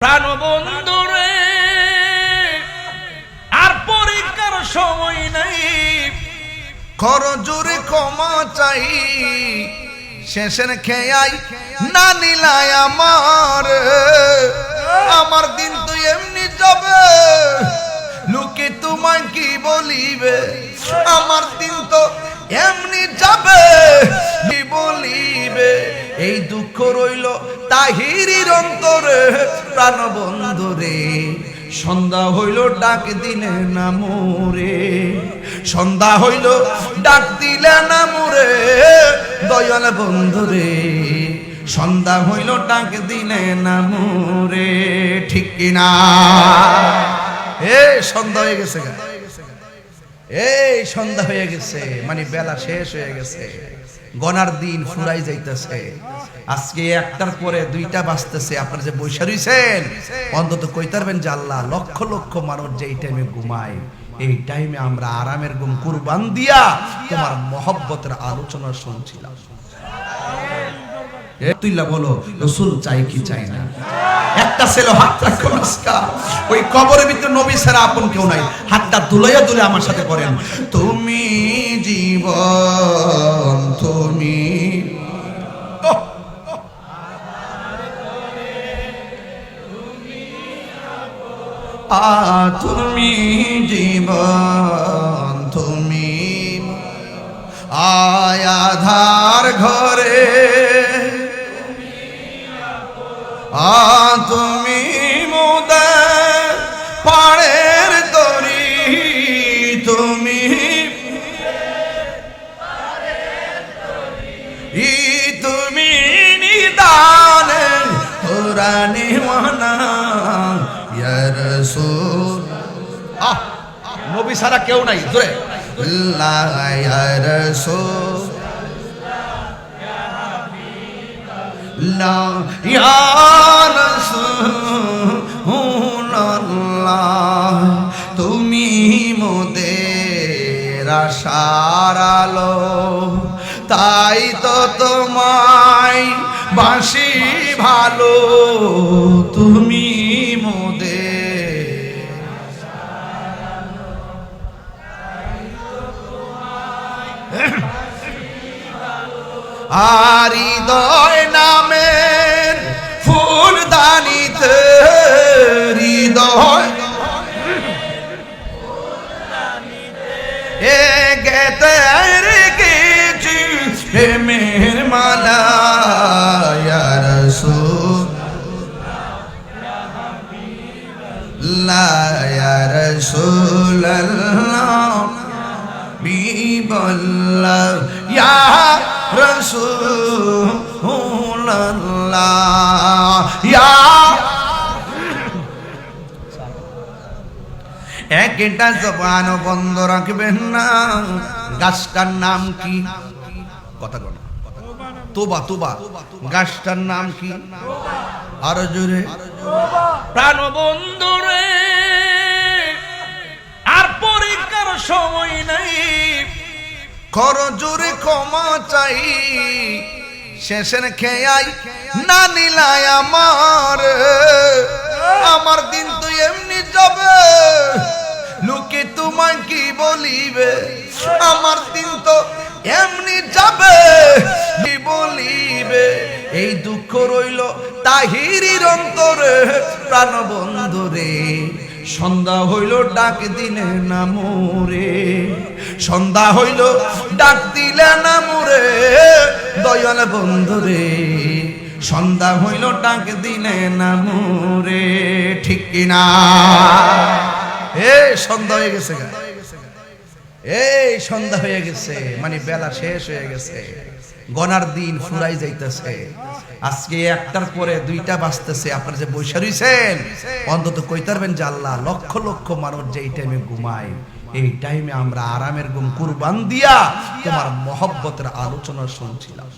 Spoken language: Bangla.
প্রাণবন্ধুরে আর পরীক্ষার সময় নাই, কর জোরে ক্ষমা চাই, শেষের খেয়াই না নিলাই আমার দিন তো এমনি যাবে, লোকে তোমায় কি বলিবে, আমার দিন তো এমনি যাবে, কি বলিবে, এই দুঃখ রইল তাহিরির অন্তরে। প্রাণবন্ধুরে সন্ধ্যা হইল ডাক দিলে না মোরে, সন্ধ্যা হইল ডাক দিলে না মোরে, দয়াল বন্ধুরে সন্ধ্যা হইল ডাক দিলে না মোরে, ঠিক কিনা? এই সন্ধ্যা হয়ে গেছে, এই সন্ধ্যা হয়ে গেছে, মানে বেলা শেষ হয়ে গেছে, গনার দিন ফুরাই যাইতেছে। আজকে একটার পরে দুইটা বাজতেছে, আপনারা যে বৈশা রইছেন অন্তত কইতে পারবেন যে আল্লাহ, লক্ষ লক্ষ মানুষ যে এই টাইমে ঘুমায়, এই টাইমে আমরা আরামের ঘুম কুরবান দিয়া তোমার মহব্বতের আলোচনা শুনছিলাম। তুইলা বলো রাসূল চাই কি চাই না? একটা ছেলে হাত রাখো আজকা, ওই কবরের ভিতরে নবী ছাড়া আপন কেউ নাই, হাতটা দুলাইয়া দুলে আমার সাথে করেন, তুমি জীবন তুমি, তুমি জীবন তুমি, আয়াধার ঘরে তুমি মোদের পাড়ের তরি, তুমি তুমি নিদানে কোরআনে মানা ইয়া রাসূল। নবী ছাড়া কেউ নাই, জোরে আল্লাহ ইয়া রাসূল ইয়া রাসূলুল্লাহ, তুমি মোদের আশার আলো, তাই তো তোমায় বাসি ভালো, তুমি মোদের আর হৃদয় নামের ফুলদানিতে, হৃদয় এ গেতে রেখেছি প্রেমের মালা ইয়া রাসূলুল্লাহ ইয়া রাসূলুল্লাহ বিবল্লাহ ইয়া রাসূলুল্লাহ ইয়া। একটা জবান বন্ধ রাখবেন না। গাছটার নাম কি? কথা বল। তোবা তোবা। গাছটার নাম কি? আরো জোরে। প্রাণবন্ধুরে আর পরীক্ষার সময় নাই, কর জোরে ক্ষমা চাই, শেষের খেয়াই না নিলাই আমার দিন তো এমনি যাবে, লোকে তোমায় কি বলিবে, আমার দিন তো এমনি যাবে, কি বলিবে, এই দুঃখ রইল তাহিরির অন্তরে। প্রাণবন্ধুরে সন্ধ্যা হইল ডাক দিলে না মোরে, সন্ধ্যা হইল ডাক দিলে না মোরে, দয়াল বন্ধুরে সন্ধ্যা হইল ডাক দিলে না মোরে, ঠিক কিনা? এই সন্ধ্যা হয়ে গেছে, এই সন্ধ্যা হয়ে গেছে, মানে বেলা শেষ হয়ে গেছে, গনার দিন ফুরাই যাইতেছে। আজকে একটার পরে দুইটা বাজতেছে, আপনারা যে বৈশা রইছেন অন্তত কইতে পারবেন যে আল্লাহ, লক্ষ লক্ষ মানুষ যে এই টাইমে ঘুমায়, এই টাইমে আমরা আরামের ঘুম কুরবান দিয়া তোমার মহব্বতের আলোচনা শুনছিলাম।